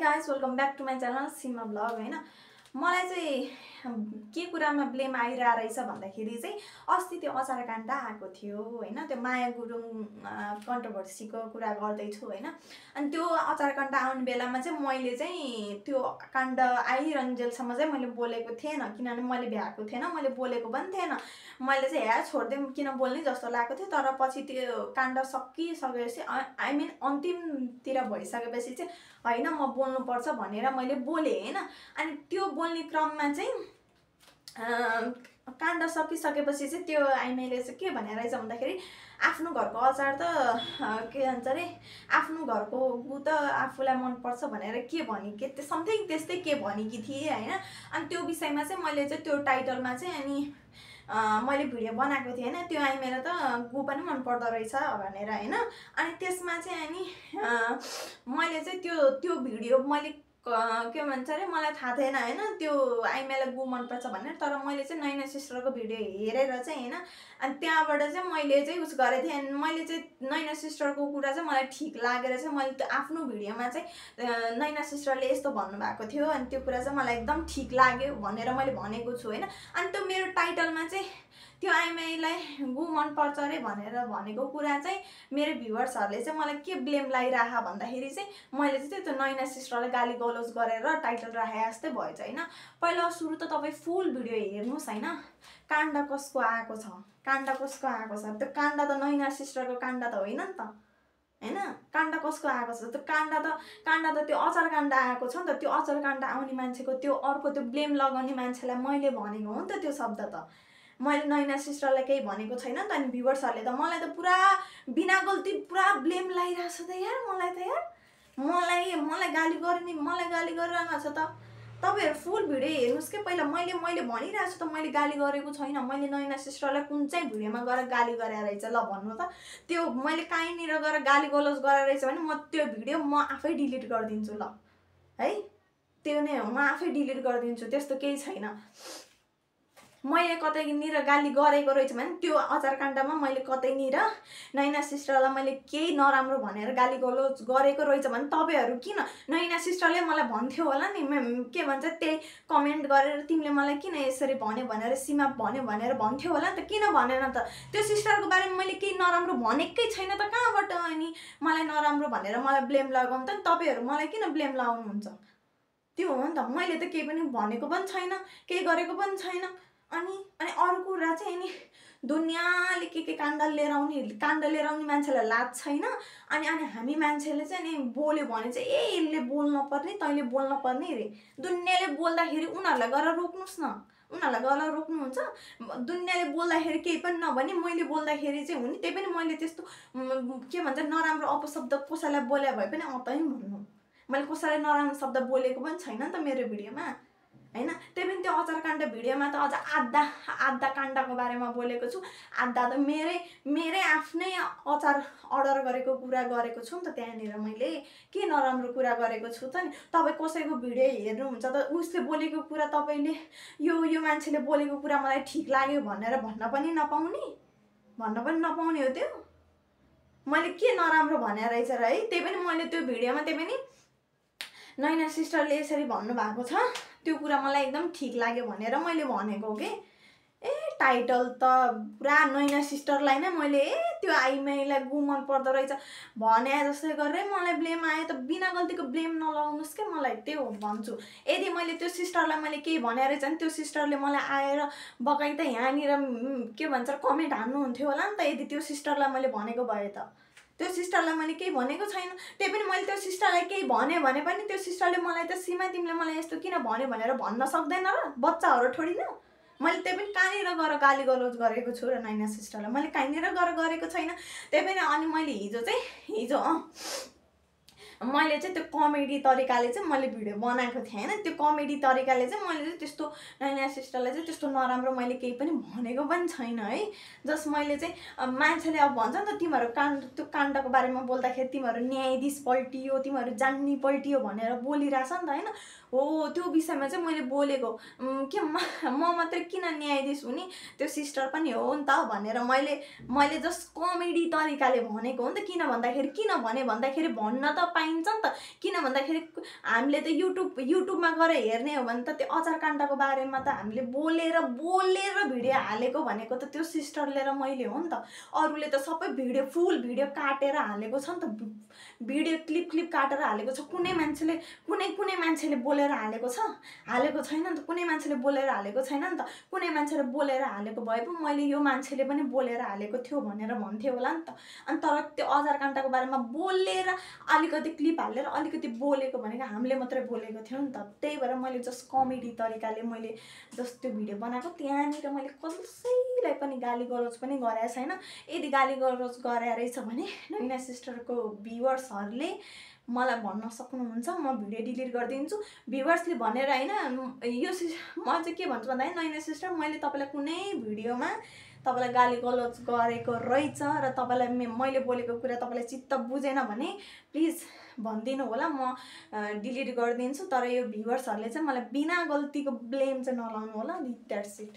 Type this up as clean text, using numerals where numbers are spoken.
Guys welcome back to my channel Seema blog हैन मलाई चाहिँ के कुरामा ब्लेम आइरहेको रहेछ भन्दाखेरि चाहिँ अस्ति त्यो अचार काण्ड आएको थियो हैन त्यो माया गुरुङ कन्ट्रोभर्सीको कुरा गर्दैछु हैन अनि त्यो अचार काण्ड आउने बेलामा चाहिँ मैले चाहिँ त्यो काण्ड आइरन्जेलसम्म चाहिँ मैले बोलेको थिएन किनभने मैले भ्याएको थिएन मैले बोलेको पनि थिएन मैले चाहिँ ह्या छोड्दिउँ किन बोल्ने जस्तो लागेको थियो तर पछि त्यो काण्ड सकिसकेपछि आई मिन अन्तिमतिर भइसकेपछि चाहिँ हैन म बोल्नुपर्छ भनेर मैले बोलेँ हैन अनि त्यो बोल्ने क्रममा चाहिँ काण्ड सकिसकेपछि चाहिँ त्यो आइमाईले चाहिँ के भनेर रहेछ भन्दाखेरि आफ्नो घरको अचार त के भन्छ अरे आफ्नो घरको गु त आफूलाई मनपर्छ भनेर के भने के समथिङ त्यस्तै के भनेकी थिएँ हैन अनि त्यो विषयमा चाहिँ मैले चाहिँ त्यो टाइटलमा चाहिँ अनि मैले भिडियो बनाएको थिएँ हैन त्यो आइमाईलाई त गु पनि मन पर्दो रहेछ भनेर हैन अनि त्यसमा चाहिँ अनि मैले चाहिँ त्यो भिडियो मैले के भन्छ अरे मलाई थाहा थिएन हैन त्यो आइमाईलाई गु मनपर्छ भनेर तर मैले चाहिँ नैना सिस्टरको भिडियो हेरेर चाहिँ हैन अनि त्यहाँबाट चाहिँ मैले चाहिँ उस गरेको थिएँ अनि मैले चाहिँ नैना सिस्टरको कुरा चाहिँ मलाई ठिक लागेर चाहिँ मैले त्यो आफ्नो भिडियोमा चाहिँ नैना सिस्टरले यस्तो भन्नुभएको थियो अनि त्यो कुरा चाहिँ मलाई एकदम ठिक लाग्यो भनेर मैले भनेको छु हैन अनि त्यो मेरो टाइटलमा चाहिँ त्यो आइमाईलाई गु मनपर्छ अरे भनेर भनेको कुरा चाहिँ मेरो भ्युवर्सहरूले चाहिँ मलाई के ब्लेम लगाइराख भन्दाखेरि चाहिँ मैले चाहिँ त्यो नैना सिस्टरलाई गाली गलौज गरेर टाइटल राखे जस्तै भएछ हैन पहिला सुरु त तपाईँ फुल भिडियो हेर्नुहोस् हैन काण्ड कसको आएको छ काण्ड कसको आएको छ त्यो काण्ड त नैना सिस्टरको काण्ड त होइन नि त हैन काण्ड कसको आएको छ त्यो काण्ड त त्यो अचार काण्ड आएको छ नि त त्यो अचार काण्ड आउने मान्छेको त्यो अर्को त्यो ब्लेम लगाउने मान्छेलाई मैले भनेको हो नि त त्यो शब्द त मैले नैना सिस्टरलाई केही भनेको छैन नि त अनि भ्युवर्सहरूले त मलाई त पुरा बिना गल्ती पुरा ब्लेम लगाइरहेछ त यार मलाई गाली गर्ने मलाई गाली गरिरहेको छ त तपाईहरु फुल भिडियो हेर्नुस् के पहिला मैले भनिरहेको छु त मैले गाली गरेको छैन मैले नैना सिस्टरलाई कुन चाहिँ भिडियोमा गएर गाली गरे रहेछ ल भन्नु त त्यो मैले काहीँनिर गएर गाली गलौज गरे रहेछ भने म त्यो भिडियो म आफै डिलिट गरिदिन्छु ल है त्यो नै हो म आफै डिलिट गरिदिन्छु त्यस्तो केही छैन मैले कतैनिर गाली गरेको रहेछ भने त्यो अचार काण्डमा मैले कतैनिर नैना सिस्टरलाई मैले केही नराम्रो भनेर गाली गलौज गरेको रहेछ भने तपाईहरु किन नैना सिस्टरले मलाई भन्थ्यो होला नि के भन्छ त्यही कमेन्ट गरेर तिमीले मलाई किन यसरी भन्यो भनेर सीमा भन्यो भनेर भन्थ्यो होला नि त किन भनेन त त्यो सिस्टरको बारेमा मैले केही नराम्रो भनेकै छैन त कहाँबाट अनि मलाई नराम्रो भनेर मलाई ब्लेम लगाउनु त तपाईहरु मलाई किन ब्लेम लगाउनुहुन्छ त्यो हो नि त मैले त केही पनि भनेको पनि छैन केही गरेको पनि छैन अनि अरु कुरा चाहिँ नि दुनियाँले के काण्ड लिएर आउने मान्छेलाई लाज छैन अनि हामी मान्छेले चाहिँ नि बोल्यो भने चाहिँ यसले बोल्न पर्ने तैँले बोल्न पर्ने रे दुनियाँले बोल्दाखेरि उनीहरूलाई गएर रोक्नुस् न उनीहरूलाई गएर रोक्नुहुन्छ दुनियाँले बोल्दाखेरि केही पनि नभने मैले बोल्दाखेरि चाहिँ हुने त्यही पनि मैले त्यस्तो के भन्छ नराम्रो अपशब्द कसैलाई बोले भए पनि अतै भन्नु मैले कसैलाई नराम्रो शब्द बोलेको पनि छैन नि त मेरो भिडियोमा हैन त्यही पनि त्यो अचार काण्ड भिडियोमा त अझ आधा काण्डको बारेमा बोलेको छु आधा त मेरै आफ्नै अचार अर्डर गरेको कुरा गरेको छु नि त त्यहाँनिर मैले के नराम्रो कुरा गरेको छु त नि तपाईँ कसैको भिडियो हेर्नुहुन्छ त उसले बोलेको कुरा तपाईले यो मान्छेले बोलेको कुरा मलाई ठिक लाग्यो भनेर भन्न पनि नपाउने हो त्यो मैले के नराम्रो भने रहेछ र है त्यही पनि मैले त्यो भिडियोमा त्यही पनि नैना सिस्टरले यसरी भन्नुभएको छ त्यो कुरा मलाई एकदम ठिक लाग्यो भनेर मैले भनेको के टाइटल त पुरा नैना सिस्टरलाई नै मैले त्यो आइमाईलाई गु मन पर्दो रहेछ भने जस्तै गरेर मलाई ब्लेम आयो त बिना गल्तीको ब्लेम नलाउनुस् के मलाई त्यो भन्छु यदि मैले त्यो सिस्टरलाई मैले केही भने रहेछ भने त्यो सिस्टरले मलाई आएर बकाइ त यहाँनिर के भन्छ कमेन्ट हान्नुहुन्थ्यो होला नि त यदि त्यो सिस्टरलाई मैले भनेको भए त त्यो सिस्टरलाई मैले केही भनेको छैन त्यही पनि मैले त्यो सिस्टरलाई केही भने पनि त्यो सिस्टरले मलाई त सीमा तिमीले मलाई यस्तो किन भन्यो भनेर भन्न सक्दैन र बच्चाहरु थोडी न मैले त्यही पनि कहाँनिर गएर गाली गलौज गरेको छु र नैना सिस्टरलाई मैले कहाँनिर गएर गरेको छैन त्यही पनि अनि मैले हिजो मैले चाहिँ त्यो कमेडी तरिकाले चाहिँ मैले भिडियो बनाएको थिएँ हैन त्यो कमेडी तरिकाले चाहिँ मैले चाहिँ त्यस्तो नैना सिस्टरलाई चाहिँ त्यस्तो नराम्रो मैले केही पनि भनेको पनि छैन है जस्ट मैले चाहिँ मान्छेले अब भन्छ नि त तिमीहरू त्यो काण्डको बारेमा बोल्दाखेरि तिमीहरू न्यायाधीश पल्टियो तिमीहरू जान्नी पल्टियो भनेर बोलिरहेछ नि त हैन हो त्यो विषयमा चाहिँ मैले बोलेको के म मात्रै किन न्यायाधीश हुने त्यो सिस्टर पनि हो नि त भनेर मैले जस्ट कमेडी तरिकाले भनेको हो नि त किन भन्दाखेरि भन्न त पाइन्छ नि त। किन भन्दाखेरि हामीले त युट्युबमा गएर हेर्ने हो भने त त्यो अचार काण्डको बारेमा त हामीले बोलेर भिडियो हालेको भनेको त त्यो सिस्टरले र मैले हो नि त। अरूले त सबै फुल भिडियो काटेर हालेको छ नि त, भिडियो क्लिप काटेर हालेको छ। कुनै मान्छेले बोलेर हालेको छैन नि त, कुनै मान्छेले बोलेर हालेको छैन नि त। कुनै मान्छेले बोलेर हालेको भए पो मैले यो मान्छेले पनि बोलेर हालेको थियो भनेर भन्थे होला नि त। अनि तर त्यो अचार काण्डको बारेमा बोलेर अलिकति क्लिप हालेर अलिकति बोलेको भनेको हामीले मात्रै बोलेको थियौँ नि त। त्यही भएर मैले जस्ट कमेडी तरिकाले मैले जस्ट त्यो भिडियो बनाएको, त्यहाँनिर मैले कसैलाई पनि गाली गलोज पनि गरेको छैन। यदि गाली गलोज गरे रहेछ भने नैना सिस्टरको भ्युवर्सहरूले मलाई भन्न सक्नुहुन्छ, म भिडियो डिलिट गरिदिन्छु। भ्युवर्सले भनेर होइन, यो म चाहिँ के भन्छु भन्दाखेरि नैना सिस्टर मैले तपाईँलाई कुनै भिडियोमा तपाईँलाई गाली गलोज गरेको रहेछ र तपाईँलाई मैले बोलेको कुरा तपाईँलाई चित्त बुझेन भने प्लिज भनिदिनु होला, म डिलिट गरिदिन्छु। तर यो भ्युवर्सहरूले चाहिँ मलाई बिना गल्तीको ब्लेम चाहिँ नलाउनु होला। That's it.